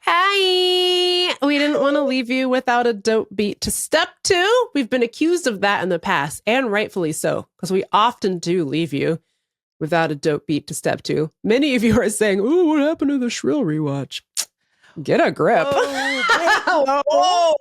Hi. We didn't want to leave you without a dope beat to step to. We've been accused of that in the past, and rightfully so, because we often do leave you without a dope beat to step to. Many of you are saying, "Oh, what happened to the Shrill rewatch?" Get a grip. Whoa.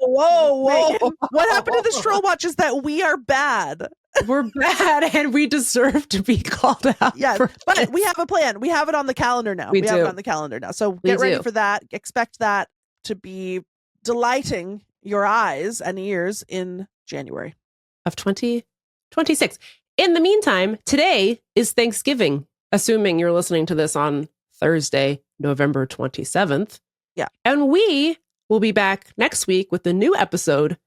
What happened to the Shrill watch is that we are bad. We're bad and we deserve to be called out. Yeah, but we have a plan. We have it on the calendar now. We have it on the calendar now. So get ready for that. Expect that to be delighting your eyes and ears in January of 2026. In the meantime, today is Thanksgiving, assuming you're listening to this on Thursday, November 27th. Yeah. And we will be back next week with a new episode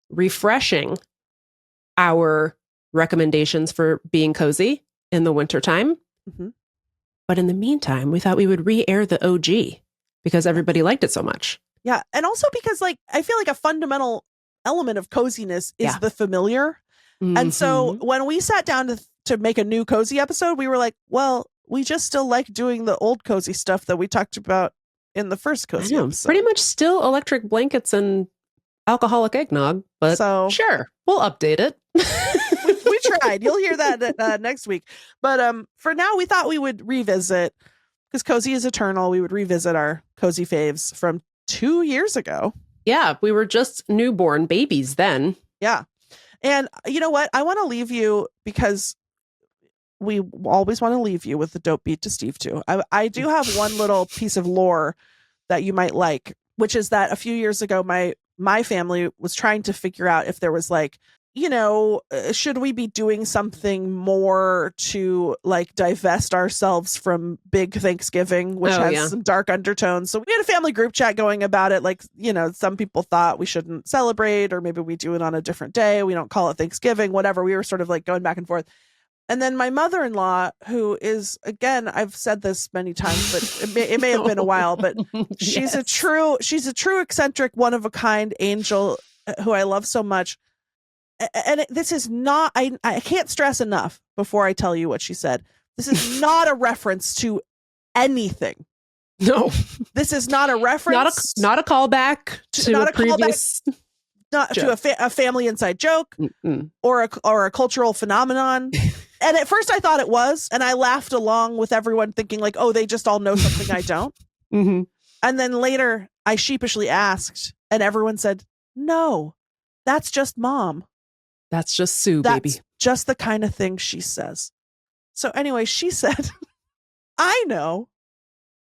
refreshing our recommendations for being cozy in the wintertime. Mm-hmm. But in the meantime, we thought we would re-air the OG because everybody liked it so much. Yeah. And also because I feel like a fundamental element of coziness is the familiar. Mm-hmm. And so when we sat down to make a new cozy episode, we were like, well, we just still like doing the old cozy stuff that we talked about in the first cozy episode. Pretty much still electric blankets and alcoholic eggnog, but sure, we'll update it. we tried. You'll hear that next week. But for now, we thought we would revisit, because cozy is eternal. We would revisit our cozy faves from 2 years ago. Yeah, we were just newborn babies then. Yeah. And you know what? I want to leave you, because we always want to leave you with the dope beat to Steve too. I do have one little piece of lore that you might like, which is that a few years ago, my family was trying to figure out if there was should we be doing something more to divest ourselves from big Thanksgiving, which has some dark undertones. So we had a family group chat going about it. Some people thought we shouldn't celebrate, or maybe we do it on a different day. We don't call it Thanksgiving, whatever. We were sort of going back and forth. And then my mother-in-law, who is, again, I've said this many times, but it may have been a while, but she's a true eccentric, one of a kind angel who I love so much. And this is not, I can't stress enough before I tell you what she said. This is not a reference to anything. No, this is not a reference. Not a callback to a previous. Not to a family inside joke or a cultural phenomenon. And at first I thought it was, and I laughed along with everyone thinking oh, they just all know something I don't. Mm-hmm. And then later I sheepishly asked, and everyone said, no, that's just Mom. That's just Sue, baby. That's just the kind of thing she says. So anyway, she said, I know.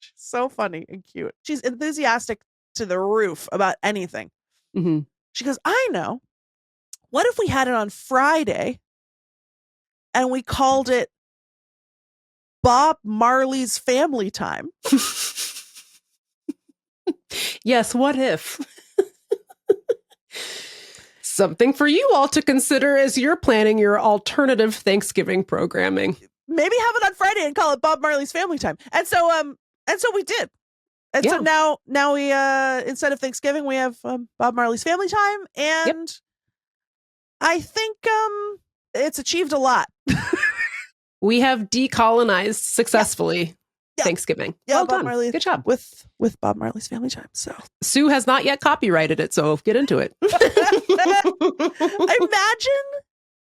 She's so funny and cute. She's enthusiastic to the roof about anything. Mm-hmm. She goes, I know. What if we had it on Friday and we called it Bob Marley's Family Time? Yes, what if? Something for you all to consider as you're planning your alternative Thanksgiving programming. Maybe have it on Friday and call it Bob Marley's Family Time. And so we did. And so now we instead of Thanksgiving, we have Bob Marley's Family Time, and I think it's achieved a lot. We have decolonized successfully Thanksgiving. Yeah, well Bob done. Marley, good job with Bob Marley's Family Time. So Sue has not yet copyrighted it, so get into it. Imagine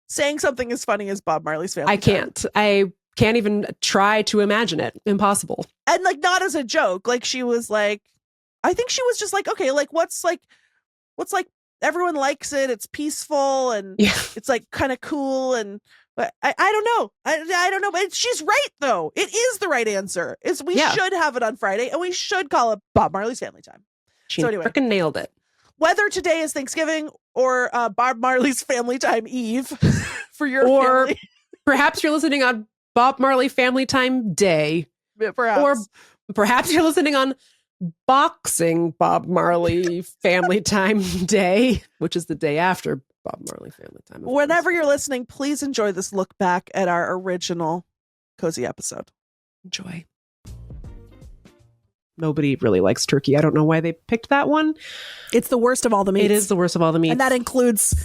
saying something as funny as Bob Marley's Family Time. I can't even try to imagine it. Impossible. And not as a joke. She was I think she was just okay, what's everyone likes it. It's peaceful and it's kind of cool. And but I don't know. I don't know. But she's right though. It is the right answer. We should have it on Friday, and we should call it Bob Marley's Family Time. She anyway, freaking nailed it. Whether today is Thanksgiving or Bob Marley's Family Time Eve for your family. Perhaps you're listening on Bob Marley Family Time Day. Perhaps. Or perhaps you're listening on Boxing Bob Marley Family Time Day, which is the day after Bob Marley Family Time. Whenever you're listening, please enjoy this look back at our original cozy episode. Enjoy. Nobody really likes turkey. I don't know why they picked that one. It's the worst of all the meats. It is the worst of all the meats. And that includes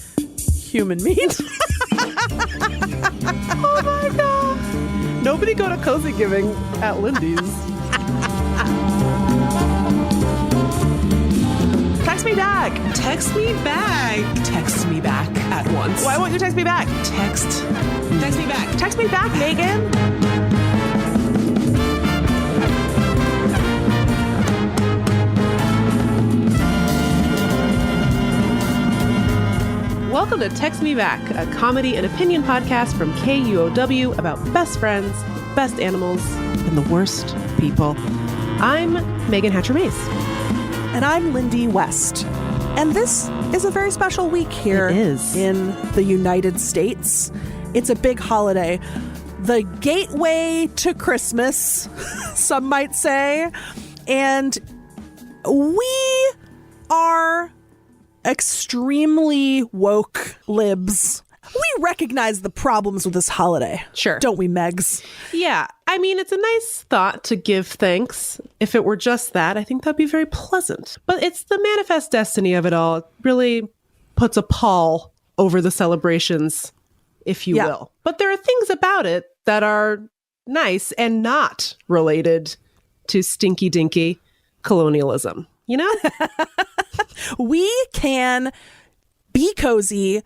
human meat. Oh my God. Nobody go to cozy giving at Lindy's. Text me back. Text me back. Text me back at once. Why won't you text me back? Text me back. Text me back, Meagan. Welcome to Text Me Back, a comedy and opinion podcast from KUOW about best friends, best animals, and the worst people. I'm Megan Hatcher-Mace. And I'm Lindy West. And this is a very special week here in the United States. It's a big holiday. The gateway to Christmas, some might say. And we are extremely woke libs. We recognize the problems with this holiday. Sure. Don't we, Megs? Yeah. I mean, it's a nice thought to give thanks. If it were just that, I think that'd be very pleasant. But it's the manifest destiny of it all. It really puts a pall over the celebrations, if you will. But there are things about it that are nice and not related to stinky dinky colonialism, you know? We can be cozy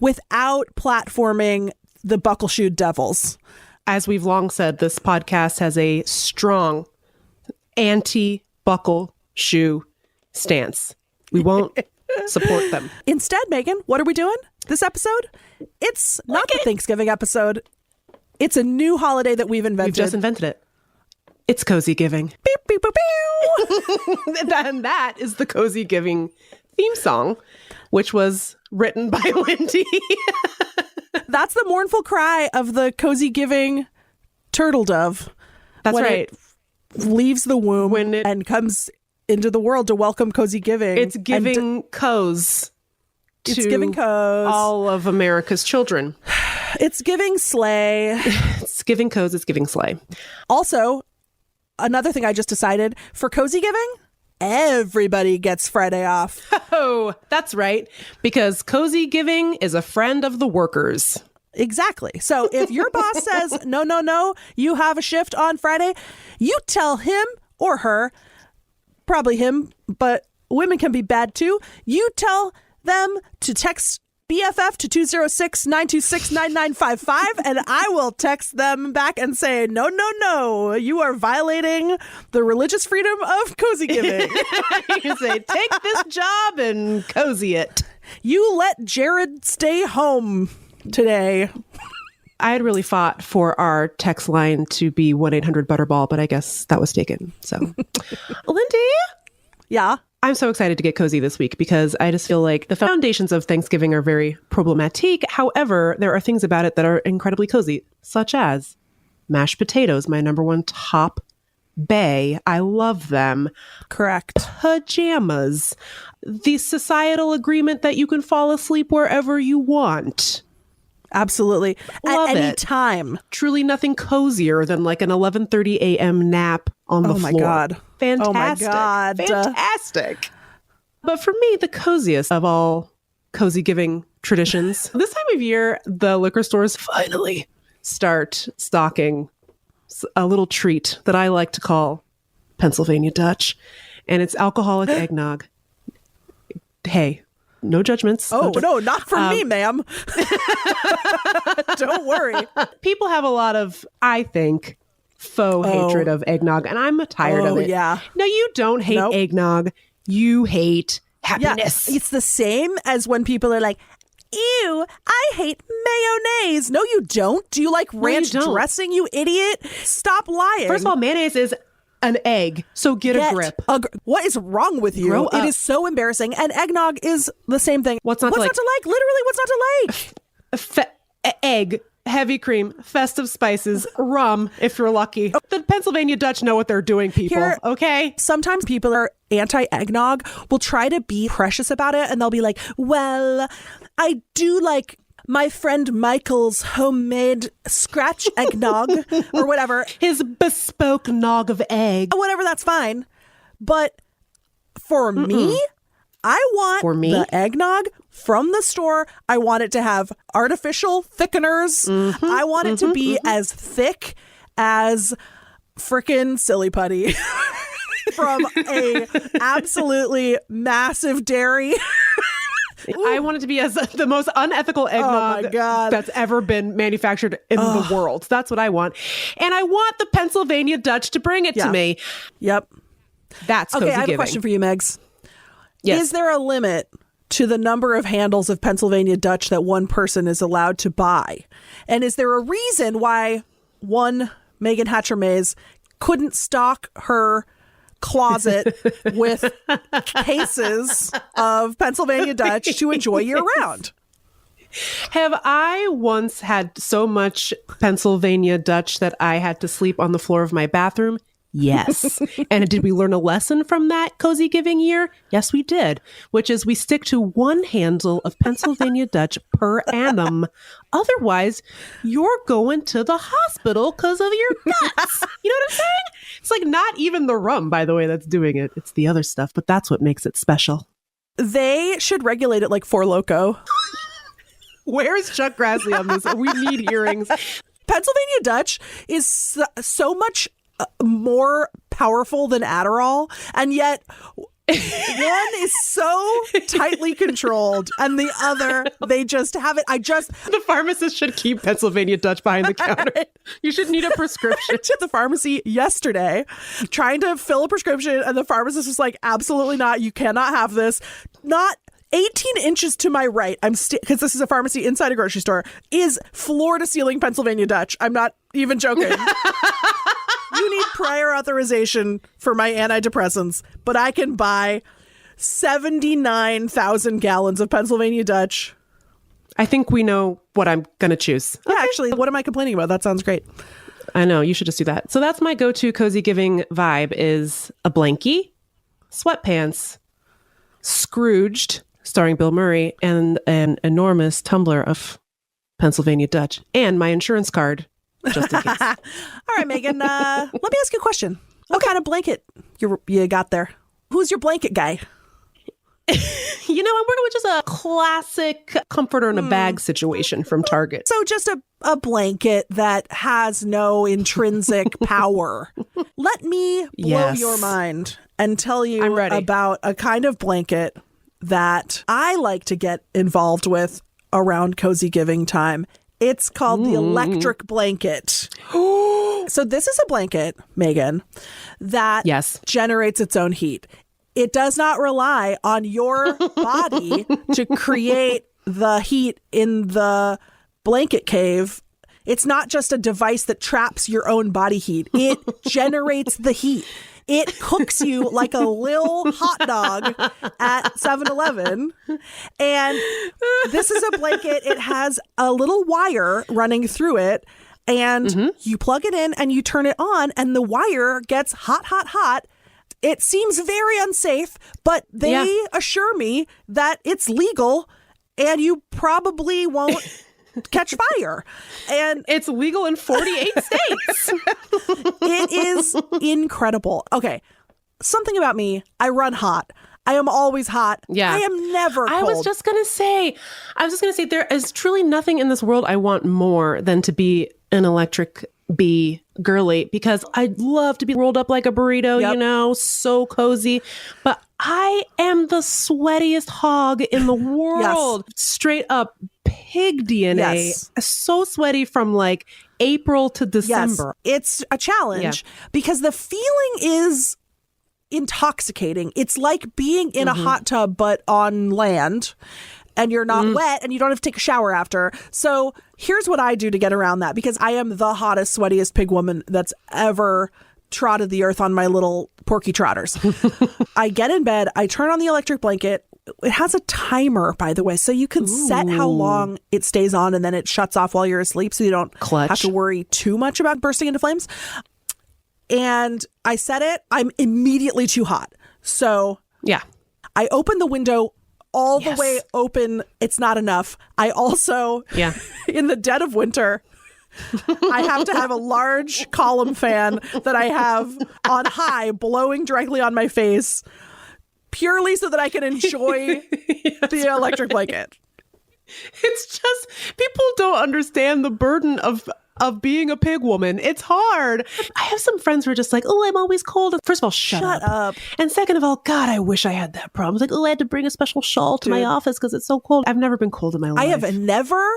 without platforming the buckle-shoed devils. As we've long said, this podcast has a strong anti-buckle shoe stance. We won't support them. Instead, Megan, what are we doing this episode? It's not the Thanksgiving episode. It's a new holiday that we've invented. We've just invented it. It's cozy giving. Beep, beep, beep, beep. And that is the cozy giving theme song, which was written by Lindy. That's the mournful cry of the cozy giving turtle dove. That's when right. It leaves the womb and comes into the world to welcome cozy giving. It's giving coz to it's giving coz. All of America's children. It's giving slay. It's giving coz. It's giving slay. Also, another thing I just decided for cozy giving, everybody gets Friday off. Oh, that's right. Because cozy giving is a friend of the workers. Exactly. So if your boss says, no, you have a shift on Friday, you tell him or her, probably him, but women can be bad too. You tell them to text BFF to 206-926-9955 and I will text them back and say, no, you are violating the religious freedom of cozy giving. You say, take this job and cozy it. You let Jared stay home today. I had really fought for our text line to be 1-800-BUTTERBALL, but I guess that was taken. So, Lindy? Yeah? I'm so excited to get cozy this week because I just feel like the foundations of Thanksgiving are very problematic. However, there are things about it that are incredibly cozy, such as mashed potatoes, my number one top bae. I love them. Correct. Pajamas, the societal agreement that you can fall asleep wherever you want. Absolutely. Love at any it. time. Truly nothing cozier than like an 11:30 a.m. nap on the floor. Oh my God. Fantastic. Oh my God. Fantastic. But for me, the coziest of all cozy giving traditions, this time of year, the liquor stores finally start stocking a little treat that I like to call Pennsylvania Dutch. And it's alcoholic eggnog. Hey. No judgments. Oh, no, not for me, ma'am. Don't worry. People have a lot of, I think, faux hatred of eggnog, and I'm tired of it. Yeah. No, you don't hate eggnog. You hate happiness. Yeah, it's the same as when people are like, ew, I hate mayonnaise. No, you don't. Do you like ranch dressing, you idiot? Stop lying. First of all, mayonnaise is an egg, so get a grip. What is wrong with you? Grow up. It is so embarrassing. And eggnog is the same thing. What's not to like? Literally, what's not to like? Egg, heavy cream, festive spices, rum, if you're lucky. The Pennsylvania Dutch know what they're doing, people. Okay? Sometimes people are anti-eggnog, will try to be precious about it, and they'll be like, well, I do like my friend Michael's homemade scratch eggnog or whatever. His bespoke nog of egg. Whatever, that's fine. But for me, I want the eggnog from the store. I want it to have artificial thickeners. I want it to be as thick as frickin' silly putty from a absolutely massive dairy. I want it to be as the most unethical eggnog that's ever been manufactured in the world. That's what I want. And I want the Pennsylvania Dutch to bring it to me. Yep. That's cozy okay. I have giving. a question for you, Megs. Yes. Is there a limit to the number of handles of Pennsylvania Dutch that one person is allowed to buy? And is there a reason why one Meagan Hatcher-Mays couldn't stock her closet with cases of Pennsylvania Dutch to enjoy year round? Have I once had so much Pennsylvania Dutch that I had to sleep on the floor of my bathroom? Yes. And did we learn a lesson from that cozy giving year? Yes, we did, which is we stick to one handle of Pennsylvania Dutch per annum. Otherwise, you're going to the hospital because of your guts. You know what I'm saying? It's like not even the rum, by the way, that's doing it. It's the other stuff, but that's what makes it special. They should regulate it like Four Loko. Where's Chuck Grassley on this? We need hearings. Pennsylvania Dutch is so much more powerful than Adderall, and yet one is so tightly controlled and the other, they just have it. The pharmacist should keep Pennsylvania Dutch behind the counter. You should need a prescription. To the pharmacy yesterday trying to fill a prescription, and the pharmacist was like, absolutely not, you cannot have this. Not 18 inches to my right, because this is a pharmacy inside a grocery store, is floor to ceiling Pennsylvania Dutch. I'm not even joking. You need prior authorization for my antidepressants, but I can buy 79,000 gallons of Pennsylvania Dutch. I think we know what I'm going to choose. Yeah, actually, what am I complaining about? That sounds great. I know, you should just do that. So that's my go-to cozy giving vibe is a blankie, sweatpants, Scrooged, starring Bill Murray, and an enormous tumbler of Pennsylvania Dutch, and my insurance card, just in case. All right, Megan, let me ask you a question. What kind of blanket you got there? Who's your blanket guy? I'm working with just a classic comforter in a bag situation from Target. So just a blanket that has no intrinsic power. Let me blow your mind and tell you about a kind of blanket that I like to get involved with around cozy giving time. It's called the electric blanket. So this is a blanket, Megan, that generates its own heat. It does not rely on your body to create the heat in the blanket cave. It's not just a device that traps your own body heat. It generates the heat. It cooks you like a lil hot dog at 7-Eleven. And this is a blanket. It has a little wire running through it. And you plug it in and you turn it on and the wire gets hot, hot, hot. It seems very unsafe, but they assure me that it's legal and you probably won't catch fire. And it's legal in 48 states. It is incredible. Okay. Something about me. I run hot. I am always hot. Yeah. I am never cold. I was just going to say, there is truly nothing in this world I want more than to be an electric bee girly, because I'd love to be rolled up like a burrito, so cozy. But I am the sweatiest hog in the world. Straight up pig DNA. So sweaty from like April to December. It's a challenge because the feeling is intoxicating. It's like being in a hot tub, but on land. And you're not wet and you don't have to take a shower after. So here's what I do to get around that, because I am the hottest, sweatiest pig woman that's ever trotted the earth on my little porky trotters. I get in bed. I turn on the electric blanket. It has a timer, by the way, so you can set how long it stays on and then it shuts off while you're asleep, so you don't have to worry too much about bursting into flames. And I set it. I'm immediately too hot. So I open the window all the way open. It's not enough. I also, in the dead of winter, I have to have a large column fan that I have on high blowing directly on my face, purely so that I can enjoy the electric blanket. It's just, people don't understand the burden of of being a pig woman. It's hard. I have some friends who are just like, oh, I'm always cold. First of all, shut up. And second of all, God, I wish I had that problem. It's like, oh, I had to bring a special shawl to my office because it's so cold. I've never been cold in my life. I have never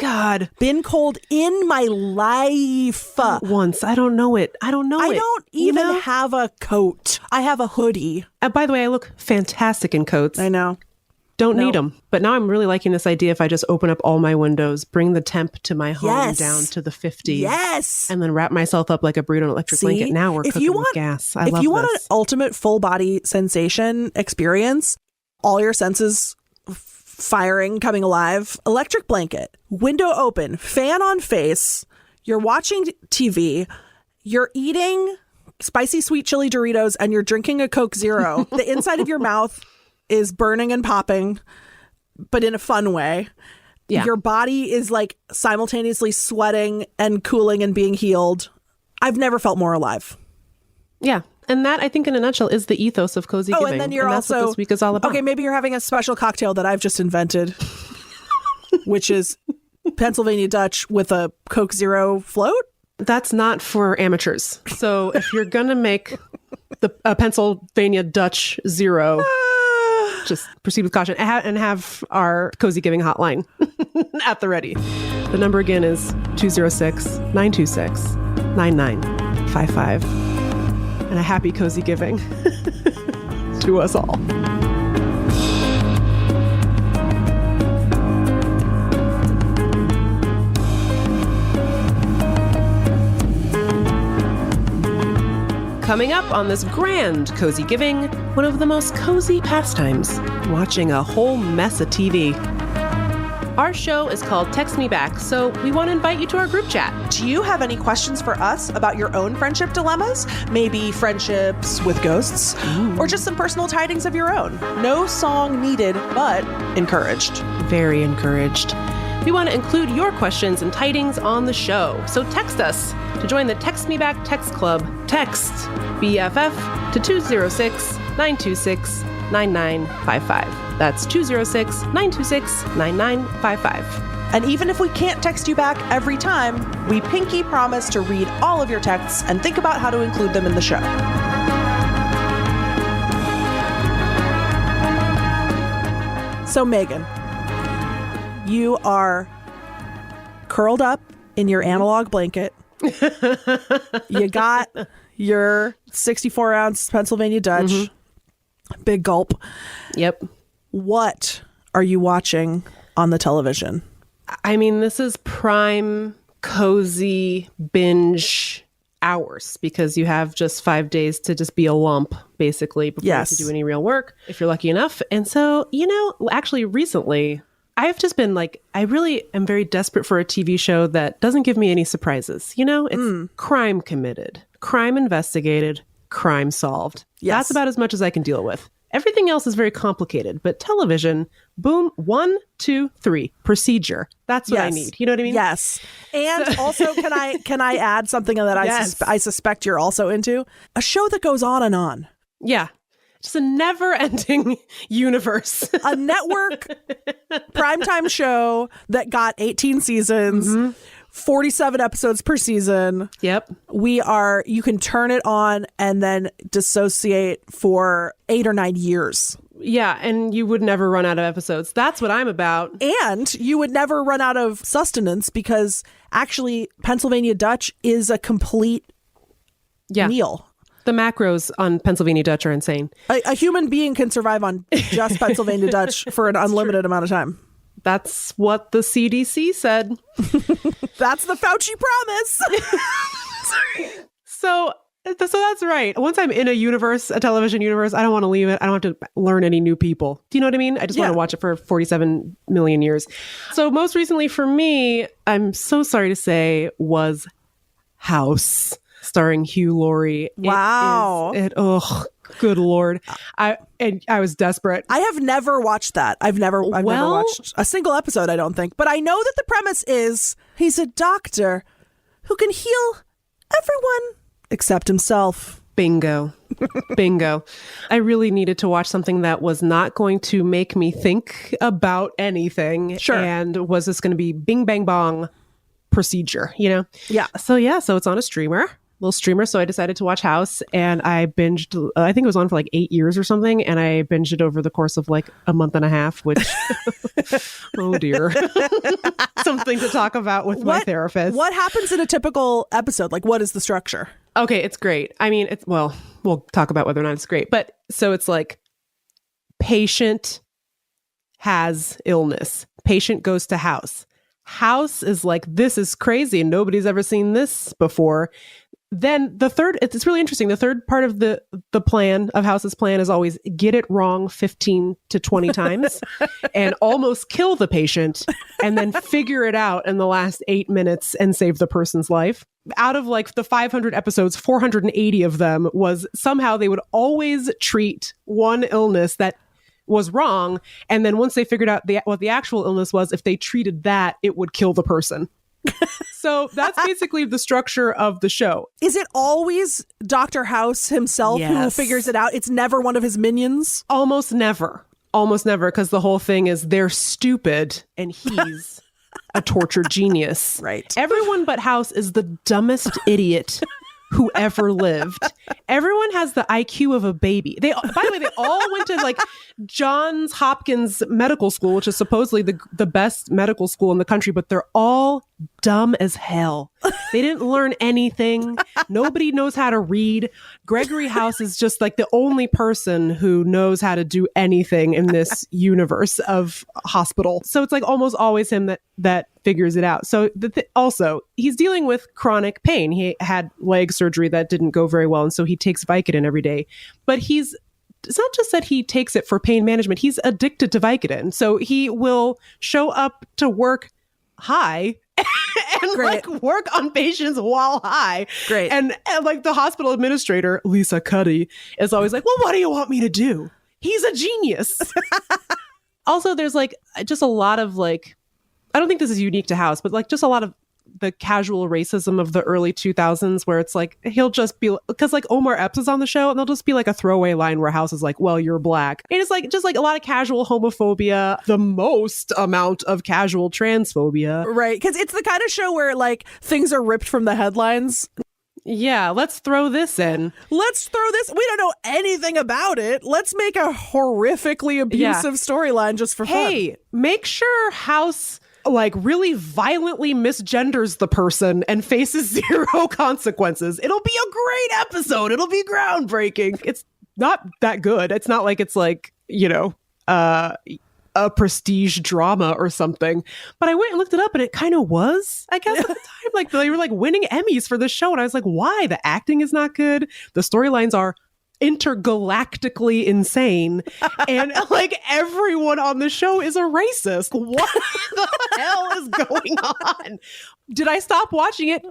been cold in my life. Once. I don't know it. I don't even have a coat. I have a hoodie. By the way, I look fantastic in coats. I know. Don't need them. But now I'm really liking this idea if I just open up all my windows, bring the temp to my home down to the 50s. Yes. And then wrap myself up like a burrito in an electric blanket. Now we're cooking with gas. I love this. If you want an ultimate full body sensation experience, all your senses firing, coming alive, electric blanket, window open, fan on face, you're watching TV, you're eating spicy sweet chili Doritos, and you're drinking a Coke Zero. The inside of your mouth is burning and popping, but in a fun way. Yeah. Your body is like simultaneously sweating and cooling and being healed. I've never felt more alive. Yeah. And that, I think, in a nutshell, is the ethos of cozy giving. And then you're that's also, what this week is all about. Okay, maybe you're having a special cocktail that I've just invented, which is Pennsylvania Dutch with a Coke Zero float. That's not for amateurs. So if you're going to make the Pennsylvania Dutch Zero, just proceed with caution and have our cozy giving hotline at the ready. The number again is 206-926-9955. And a happy cozy giving to us all. Coming up on this grand cozy giving, one of the most cozy pastimes, watching a whole mess of TV. Our show is called Text Me Back, so we want to invite you to our group chat. Do you have any questions for us about your own friendship dilemmas? Maybe friendships with ghosts? Or just some personal tidings of your own? No song needed, but encouraged. Very encouraged. We want to include your questions and tidings on the show, so text us. To join the Text Me Back text club, text BFF to 206-926-9955. That's 206-926-9955. And even if we can't text you back every time, we pinky promise to read all of your texts and think about how to include them in the show. So, Meagan, you are curled up in your analog blanket. You got your 64-ounce Pennsylvania Dutch. Big gulp. Yep. What are you watching on the television? I mean, this is prime cozy binge hours because you have just 5 days to just be a lump, basically, before you have to do any real work, if you're lucky enough. And so, actually recently, I've just been like, I really am very desperate for a TV show that doesn't give me any surprises. It's crime committed, crime investigated, crime solved. Yes. That's about as much as I can deal with. Everything else is very complicated, but television, boom, 1, 2, 3, procedure. That's what I need. You know what I mean? Yes. And also, can I add something that I suspect you're also into? A show that goes on and on. Yeah. Just a never-ending universe. A network primetime show that got 18 seasons, 47 episodes per season. Yep. You can turn it on and then dissociate for 8 or 9 years. Yeah, and you would never run out of episodes. That's what I'm about. And you would never run out of sustenance because actually Pennsylvania Dutch is a complete meal. The macros on Pennsylvania Dutch are insane. A human being can survive on just Pennsylvania Dutch for an unlimited amount of time. That's what the CDC said. That's the Fauci promise. So that's right. Once I'm in a television universe, I don't want to leave it. I don't have to learn any new people. Do you know what I mean? I just want to watch it for 47 million years. So most recently for me, I'm so sorry to say, was House, starring Hugh Laurie. Wow. Good Lord. I was desperate. I have never watched that. I've never watched a single episode, I don't think. But I know that the premise is he's a doctor who can heal everyone except himself. Bingo. Bingo. I really needed to watch something that was not going to make me think about anything. Sure. And was just going to be bing, bang, bong, procedure, you know? Yeah. So it's on a little streamer. So I decided to watch House, and I binged, I think it was on for like 8 years or something. And I binged it over the course of like a month and a half, which, oh dear. Something to talk about with my therapist. What happens in a typical episode? Like, what is the structure? Okay, it's great. I mean, we'll talk about whether or not it's great. But so it's like patient has illness. Patient goes to house. House is like, this is crazy. Nobody's ever seen this before. Then the third, it's really interesting. The third part of the plan of House's plan is always get it wrong 15 to 20 times and almost kill the patient and then figure it out in the last 8 minutes and save the person's life. Out of like the 500 episodes, 480 of them was somehow they would always treat one illness that was wrong. And then once they figured out what the actual illness was, if they treated that, it would kill the person. So that's basically the structure of the show. Is it always Dr. House himself who figures it out? It's never one of his minions? Almost never. Because the whole thing is they're stupid and he's a tortured genius. Right. Everyone but House is the dumbest idiot who ever lived. Everyone has the IQ of a baby. By the way, they all went to like Johns Hopkins Medical School, which is supposedly the best medical school in the country, but they're all dumb as hell. They didn't learn anything. Nobody knows how to read. Gregory House is just like the only person who knows how to do anything in this universe of hospital. So it's like almost always him that figures it out. So also, he's dealing with chronic pain. He had leg surgery that didn't go very well, and so he takes Vicodin every day. But it's not just that he takes it for pain management. He's addicted to Vicodin. So he will show up to work high and like work on patients while high. Great. And like the hospital administrator, Lisa Cuddy, is always like, well, what do you want me to do? He's a genius. Also, there's like just a lot of like, I don't think this is unique to House, but like just a lot of the casual racism of the early 2000s where it's like, he'll just be, because like Omar Epps is on the show and they'll just be like a throwaway line where House is like, well, you're black. And it's like, just like a lot of casual homophobia, the most amount of casual transphobia. Right. Because it's the kind of show where like things are ripped from the headlines. Yeah, let's throw this in. We don't know anything about it. Let's make a horrifically abusive storyline just for fun. Hey, make sure House like really violently misgenders the person and faces zero consequences. It'll be a great episode. It'll be groundbreaking. It's not that good. It's not like it's like, you know, a prestige drama or something. But I went and looked it up and it kind of was, I guess, at the time. Like they were like winning Emmys for the show. And I was like, why? The acting is not good. The storylines are intergalactically insane. And like everyone on the show is a racist. What the hell is going on? Did I stop watching it?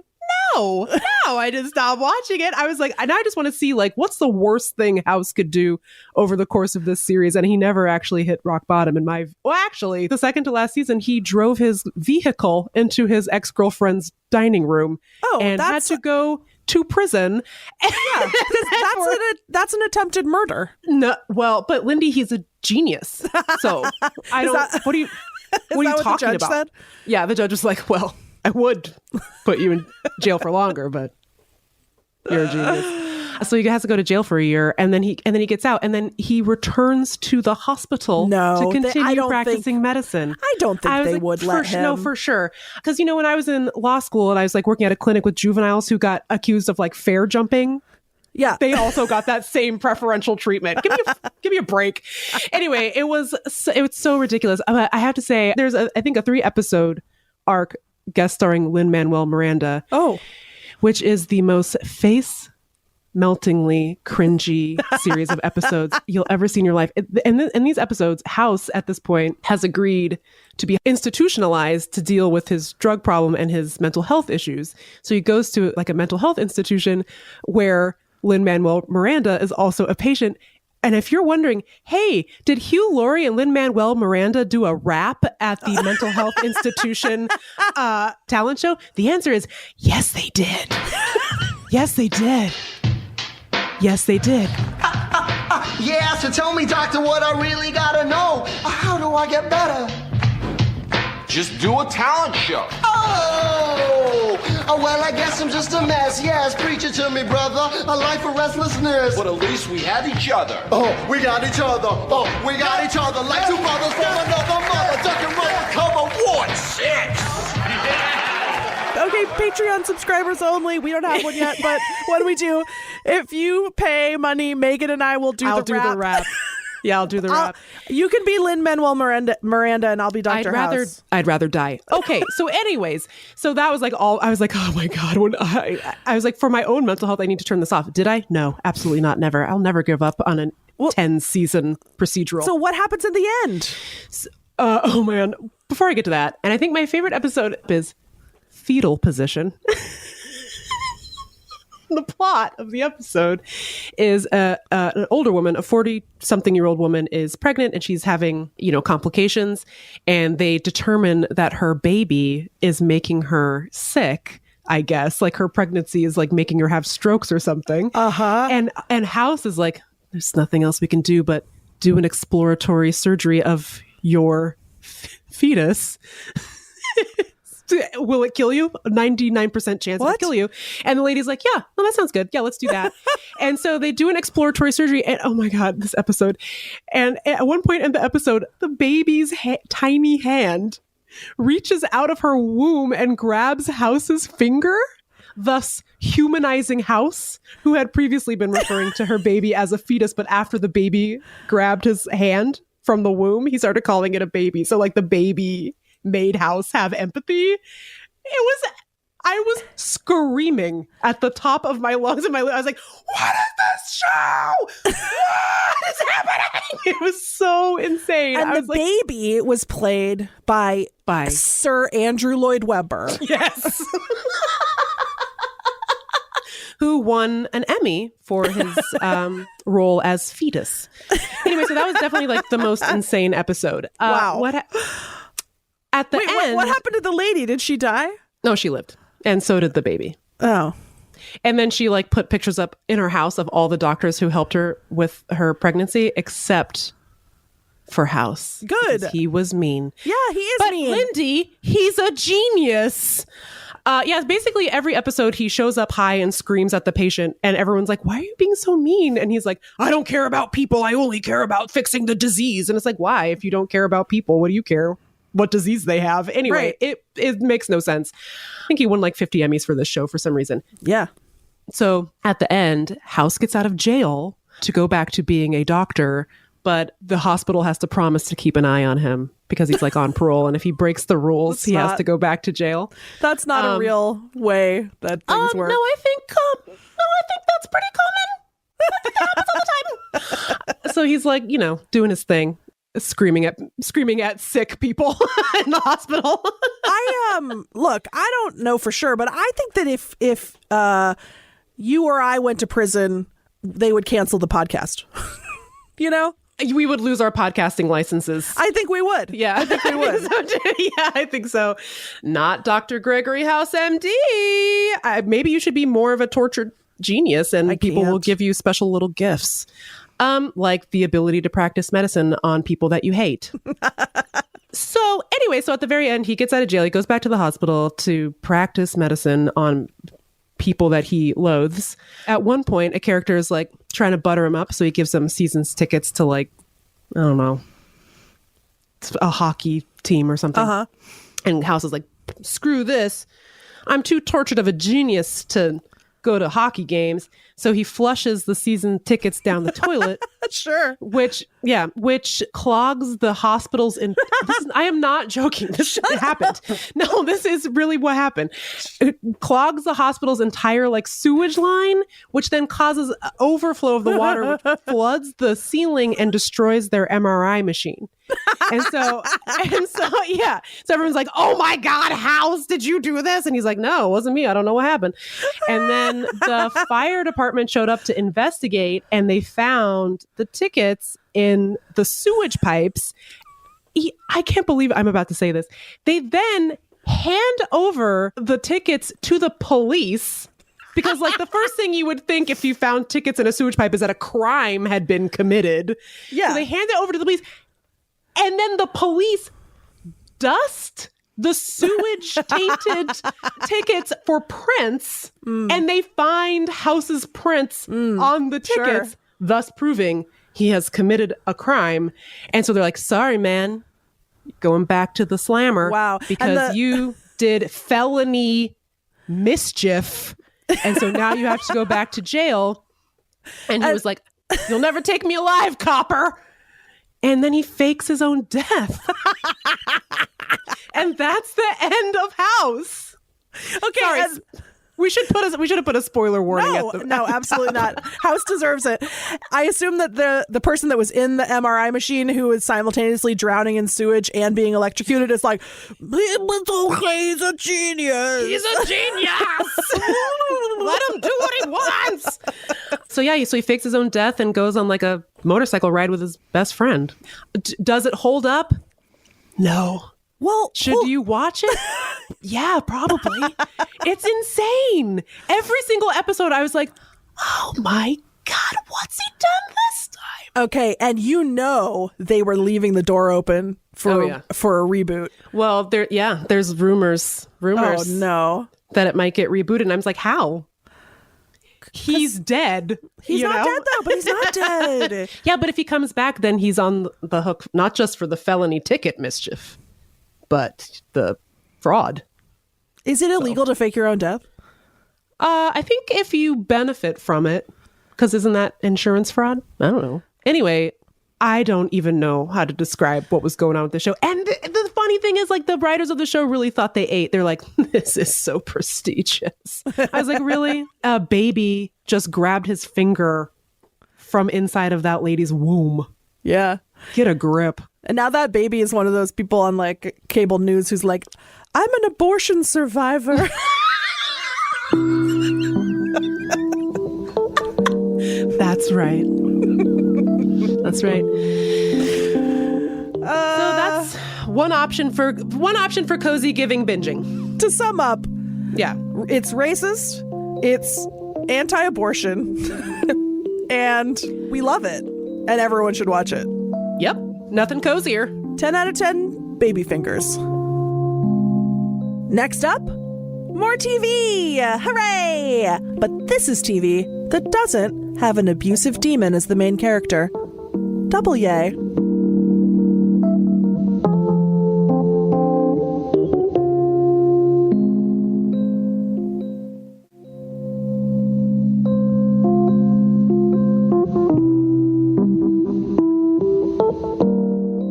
No, I didn't stop watching it. I was like, and I just want to see like, what's the worst thing House could do over the course of this series? And he never actually hit rock bottom actually, the second to last season, he drove his vehicle into his ex-girlfriend's dining room and had to go to prison. Yeah, that's an attempted murder. No, well, but Lindy, he's a genius. So I don't, what are you talking about? Said? Yeah, the judge was like, well, I would put you in jail for longer, but you're a genius. So he has to go to jail for a year, and then he gets out, and then he returns to the hospital to continue practicing medicine. I don't think they would let him. No, for sure. Because, you know, when I was in law school and I was like working at a clinic with juveniles who got accused of like fair jumping, yeah, they also got that same preferential treatment. Give me a break. Anyway, it was so ridiculous. I have to say, there's I think a 3-episode arc guest starring Lin-Manuel Miranda. Oh, which is the most meltingly cringy series of episodes you'll ever see in your life. And in these episodes, House at this point has agreed to be institutionalized to deal with his drug problem and his mental health issues. So he goes to like a mental health institution where Lin-Manuel Miranda is also a patient. And if you're wondering, hey, did Hugh Laurie and Lin-Manuel Miranda do a rap at the mental health institution talent show? The answer is yes, they did. Yes, they did. Yes, they did. Yeah, so tell me, doctor, what I really gotta know. How do I get better? Just do a talent show. Oh! Oh, well, I guess I'm just a mess. Yes, preach it to me, brother. A life of restlessness. But at least we had each other. Oh, we got each other. Oh, we got each other. Like two brothers from another mother. Duck and roll. Cover what? 6. Okay, Patreon subscribers only. We don't have one yet, but what do we do? If you pay money, Megan and I will do the rap. Yeah, I'll do the rap. You can be Lin-Manuel Miranda, and I'll be Dr. House. I'd rather die. Okay, so anyways, so that was like I was like, oh my God. When I was like, for my own mental health, I need to turn this off. Did I? No, absolutely not. Never. I'll never give up on a 10-season procedural. So what happens in the end? Oh man. Before I get to that, and I think my favorite episode is fetal position. The plot of the episode is an older woman, a 40-something-year-old woman, is pregnant and she's having, complications. And they determine that her baby is making her sick, I guess. Like her pregnancy is like making her have strokes or something. Uh-huh. And House is like, there's nothing else we can do but do an exploratory surgery of your fetus. Will it kill you? 99% chance it'll kill you. And the lady's like, yeah, well, that sounds good. Yeah, let's do that. And so they do an exploratory surgery. And oh my God, this episode. And at one point in the episode, the baby's tiny hand reaches out of her womb and grabs House's finger, thus humanizing House, who had previously been referring to her baby as a fetus. But after the baby grabbed his hand from the womb, he started calling it a baby. So like the baby made House have empathy. I was screaming at the top of my lungs and I was like, what is this show? What is happening? It was so insane. And the baby was played by Sir Andrew Lloyd Webber. Yes. Who won an Emmy for his role as fetus. Anyway, so that was definitely like the most insane episode. Wow. At the end, what happened to the lady? Did she die? No, she lived. And so did the baby. Oh. And then she like put pictures up in her house of all the doctors who helped her with her pregnancy, except for House. Good. He was mean. Yeah, he is mean. But Lindy, he's a genius. Yeah, basically every episode he shows up high and screams at the patient and everyone's like, why are you being so mean? And he's like, I don't care about people. I only care about fixing the disease. And it's like, why? If you don't care about people, what do you care what disease they have? Anyway, right. It makes no sense. I think he won like 50 Emmys for this show for some reason. Yeah. So at the end, House gets out of jail to go back to being a doctor, but the hospital has to promise to keep an eye on him because he's like on parole. And if he breaks the rules, he has to go back to jail. That's not a real way that things work. No, I think that's pretty common. I think that happens all the time. So he's like, doing his thing. Screaming at sick people in the hospital. Look, I don't know for sure, but I think that if you or I went to prison, they would cancel the podcast. We would lose our podcasting licenses. I think we would. Yeah, I think we would. Yeah, I think so. Not Dr. Gregory House, MD. Maybe you should be more of a tortured genius, and people will give you special little gifts. Like the ability to practice medicine on people that you hate. So at the very end, he gets out of jail. He goes back to the hospital to practice medicine on people that he loathes. At one point, a character is like trying to butter him up. So he gives them season's tickets to like, I don't know, a hockey team or something. Uh-huh. And House is like, screw this. I'm too tortured of a genius to go to hockey games. So he flushes the season tickets down the toilet. Sure. Which clogs the hospital's I am not joking. This happened. No, this is really what happened. It clogs the hospital's entire like sewage line, which then causes overflow of the water, which floods the ceiling and destroys their MRI machine. And so everyone's like, oh my God, House, did you do this? And he's like, no, it wasn't me. I don't know what happened. And then the fire department showed up to investigate and they found the tickets in the sewage pipes. I can't believe I'm about to say this. They then hand over the tickets to the police because like the first thing you would think if you found tickets in a sewage pipe is that a crime had been committed. Yeah. So they hand it over to the police. And then the police dust the sewage tainted tickets for prints, and they find House's prints on the tickets, thus proving he has committed a crime. And so they're like, sorry, man, going back to the slammer. Wow. Because you did felony mischief. And so now you have to go back to jail. And he was like, you'll never take me alive, copper. And then he fakes his own death. And that's the end of House. Okay. Sorry, we should have put a spoiler warning at the No, absolutely not. House deserves it. I assume that the person that was in the MRI machine who was simultaneously drowning in sewage and being electrocuted is like, it's okay, he's a genius. He's a genius. Let him do what he wants. So he fakes his own death and goes on like a motorcycle ride with his best friend. Does it hold up? No. Well, should you watch it? Yeah, probably. It's insane. Every single episode, I was like, oh my God, what's he done this time? Okay, and they were leaving the door open for a reboot. Well, there's rumors. Oh, no. That it might get rebooted. And I was like, how? He's dead. He's not dead, though, but he's not dead. Yeah, but if he comes back, then he's on the hook, not just for the felony ticket mischief, but the fraud. Is it illegal to fake your own death? I think if you benefit from it, because isn't that insurance fraud? I don't know. Anyway, I don't even know how to describe what was going on with the show. And the funny thing is, like, the writers of the show really thought they ate. They're like, this is so prestigious. I was like, really? A baby just grabbed his finger from inside of that lady's womb. Yeah. Get a grip. And now that baby is one of those people on like cable news who's like, I'm an abortion survivor. That's right. That's right. So that's one option for cozy giving binging. To sum up, yeah, it's racist, it's anti-abortion, and we love it, and everyone should watch it. Yep, nothing cozier. 10 out of 10 baby fingers. Next up, more TV! Hooray! But this is TV that doesn't have an abusive demon as the main character. Double yay.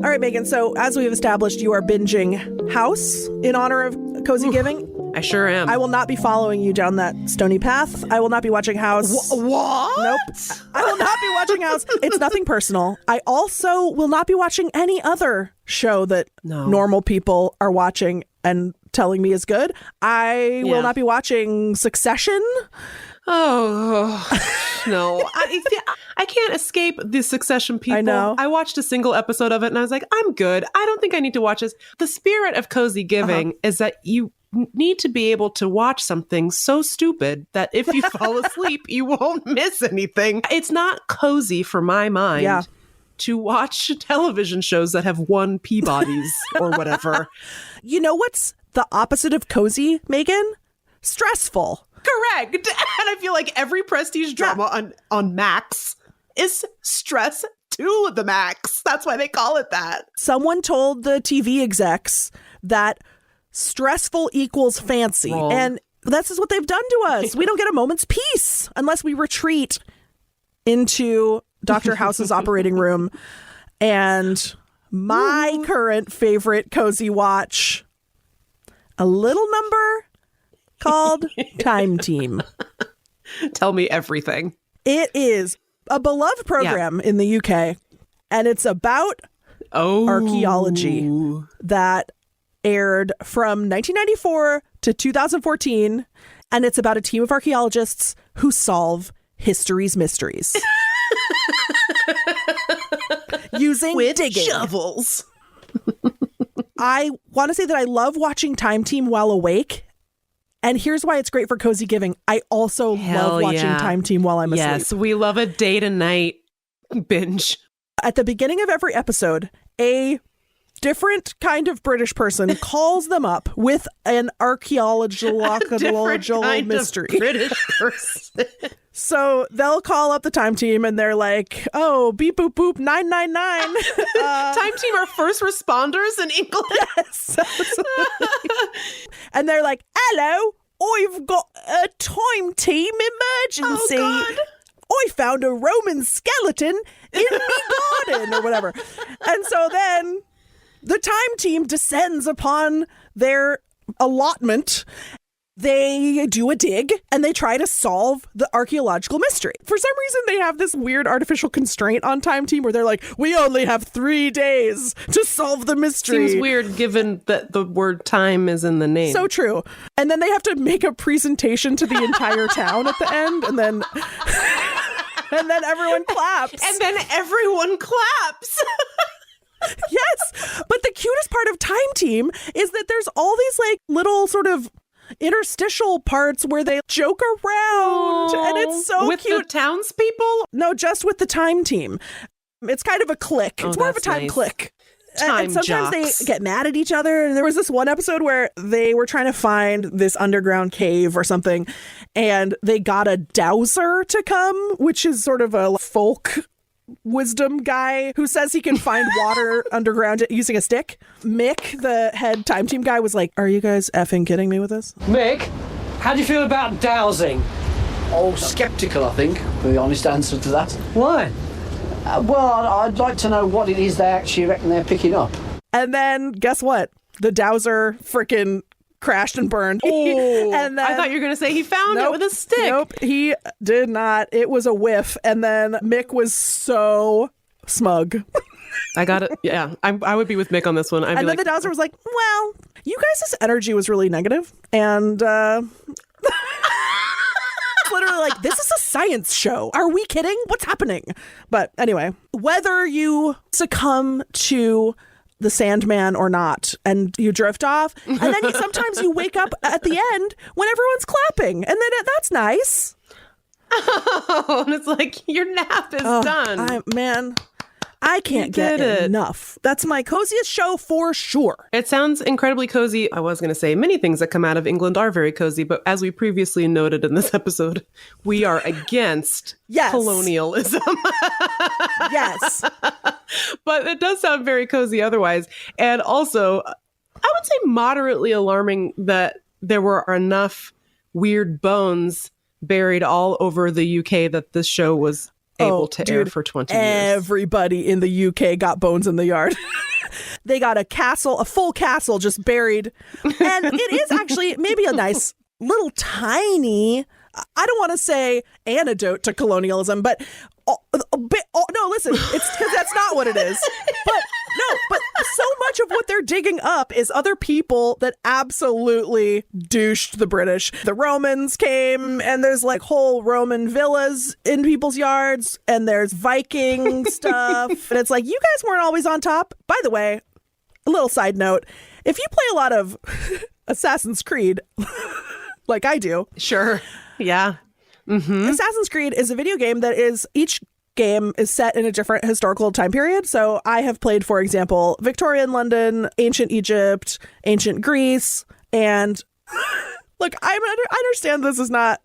All right, Meagan, so as we've established, you are binging House in honor of Cozy Giving. I sure am. I will not be following you down that stony path. I will not be watching House. What? Nope. I will not be watching House. It's nothing personal. I also will not be watching any other show that normal people are watching and telling me is good. I will not be watching Succession. Oh, no. I can't escape the Succession people. I know. I watched a single episode of it and I was like, I'm good. I don't think I need to watch this. The spirit of cozy giving is that you need to be able to watch something so stupid that if you fall asleep, you won't miss anything. It's not cozy for my mind to watch television shows that have won Peabodys or whatever. You know what's the opposite of cozy, Meagan? Stressful. Correct. And I feel like every prestige drama on Max is stress to the max. That's why they call it that. Someone told the TV execs that stressful equals fancy. Wrong. And this is what they've done to us. We don't get a moment's peace unless we retreat into Dr. House's operating room. And my current favorite cozy watch, a little number called Time Team. Tell me everything. It is a beloved program in the UK, and it's about archaeology that aired from 1994 to 2014, and it's about a team of archaeologists who solve history's mysteries. Using digging shovels. I want to say that I love watching Time Team while awake. And here's why it's great for cozy giving. I also love watching Time Team while I'm asleep. Yes, we love a day to night binge. At the beginning of every episode, a different kind of British person calls them up with an archaeological mystery. British person. So they'll call up the time team and they're like, oh, beep, boop, boop, 999. Time team are first responders in England. Yes. And they're like, hello, I've got a time team emergency. Oh, God. I found a Roman skeleton in my garden or whatever. And so then the time team descends upon their allotment. They do a dig and they try to solve the archaeological mystery. For some reason, they have this weird artificial constraint on time team where they're like, we only have 3 days to solve the mystery. Seems weird given that the word time is in the name. So true. And then they have to make a presentation to the entire town at the end, and then and then everyone claps. And then everyone claps. Yes. But the cutest part of Time Team is that there's all these like little sort of interstitial parts where they joke around, and it's so with cute. The townspeople? No, just with the Time Team. It's kind of a clique. It's more of a time nice. clique. Time and sometimes jocks. they get mad at each other. There was this one episode where they were trying to find this underground cave or something, and they got a dowser to come, which is sort of a folk wisdom guy who says he can find water underground using a stick. Mick, the head time team guy, was like, are you guys effing kidding me with this? Mick, how do you feel about dowsing? Oh, sceptical, I think, the honest answer to that. Why? Well, I'd like to know what it is they actually reckon they're picking up. And then guess what? The dowser frickin' crashed and burned. Oh, and then, I thought you were going to say he found it with a stick. Nope, he did not. It was a whiff. And then Mick was so smug. I got it. Yeah, I would be with Mick on this one. And then the dowser was like, well, you guys' energy was really negative. And literally like, this is a science show. Are we kidding? What's happening? But anyway, whether you succumb to the Sandman or not, and you drift off, and then sometimes you wake up at the end when everyone's clapping, and then that's nice. Oh, and it's like, your nap is done. I can't get enough. That's my coziest show for sure. It sounds incredibly cozy. I was going to say many things that come out of England are very cozy, but as we previously noted in this episode, we are against colonialism. Yes. But it does sound very cozy otherwise. And also, I would say moderately alarming that there were enough weird bones buried all over the UK that this show was able to air for 20 years. Everybody in the UK got bones in the yard. They got a full castle just buried. And it is actually maybe a nice little tiny, I don't want to say antidote to colonialism, but no, listen, it's because that's not what it is. But so much of what they're digging up is other people that absolutely douched the British. The Romans came, and there's like whole Roman villas in people's yards, and there's Viking stuff. And it's like, you guys weren't always on top. By the way, a little side note, if you play a lot of Assassin's Creed, like I do. Sure. Yeah. Mm-hmm. Assassin's Creed is a video game that is, each game is set in a different historical time period. So I have played, for example, Victorian London, ancient Egypt, ancient Greece, and look, I understand this is not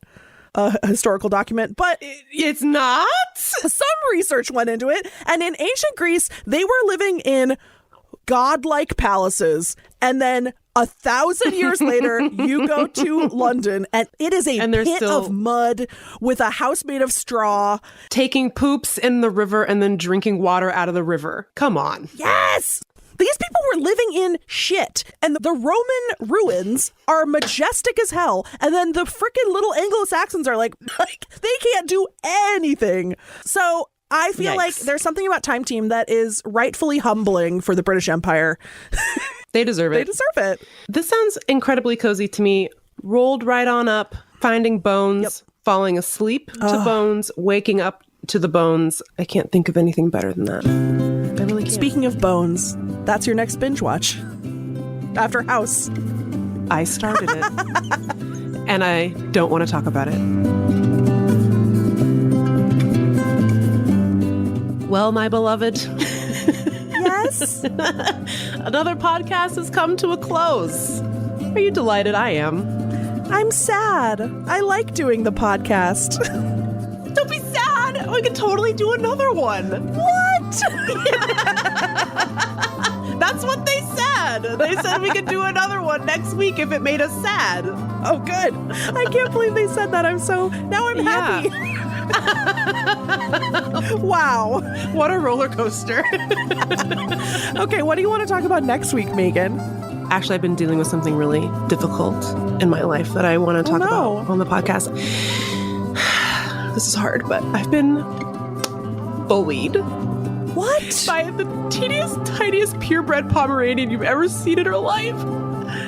a historical document, but it's not. Some research went into it, and in ancient Greece, they were living in godlike palaces, and then 1,000 years later, you go to London, and it is a pit of mud with a house made of straw. Taking poops in the river and then drinking water out of the river. Come on. Yes! These people were living in shit. And the Roman ruins are majestic as hell. And then the freaking little Anglo-Saxons are like, they can't do anything. So I feel like there's something about Time Team that is rightfully humbling for the British Empire. They deserve it. They deserve it. This sounds incredibly cozy to me. Rolled right on up, finding bones, falling asleep to bones, waking up to the bones. I can't think of anything better than that. I really can't. Speaking of bones, that's your next binge watch. After House. I started it. And I don't want to talk about it. Well, my beloved. Yes. Yes. Another podcast has come to a close. Are you delighted? I am. I'm sad. I like doing the podcast. Don't be sad. We could totally do another one. What? That's what they said. They said we could do another one next week if it made us sad. Oh, good. I can't believe they said that. Now I'm happy. Wow. What a roller coaster. Okay, what do you want to talk about next week, Meagan? Actually, I've been dealing with something really difficult in my life that I want to talk about on the podcast. This is hard, but I've been bullied. What? By the teeniest, tiniest purebred Pomeranian you've ever seen in her life.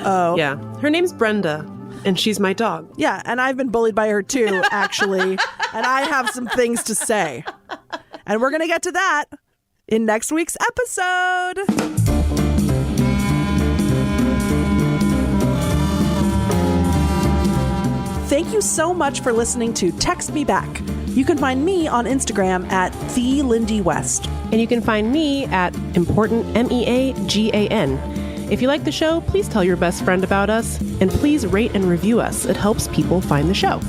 Oh. Yeah. Her name's Brenda, and she's my dog. Yeah, and I've been bullied by her too, actually. And I have some things to say. And we're going to get to that in next week's episode. Thank you so much for listening to Text Me Back. You can find me on Instagram at @TheLindyWest. And you can find me at Important MEAGAN. If you like the show, please tell your best friend about us, and please rate and review us. It helps people find the show.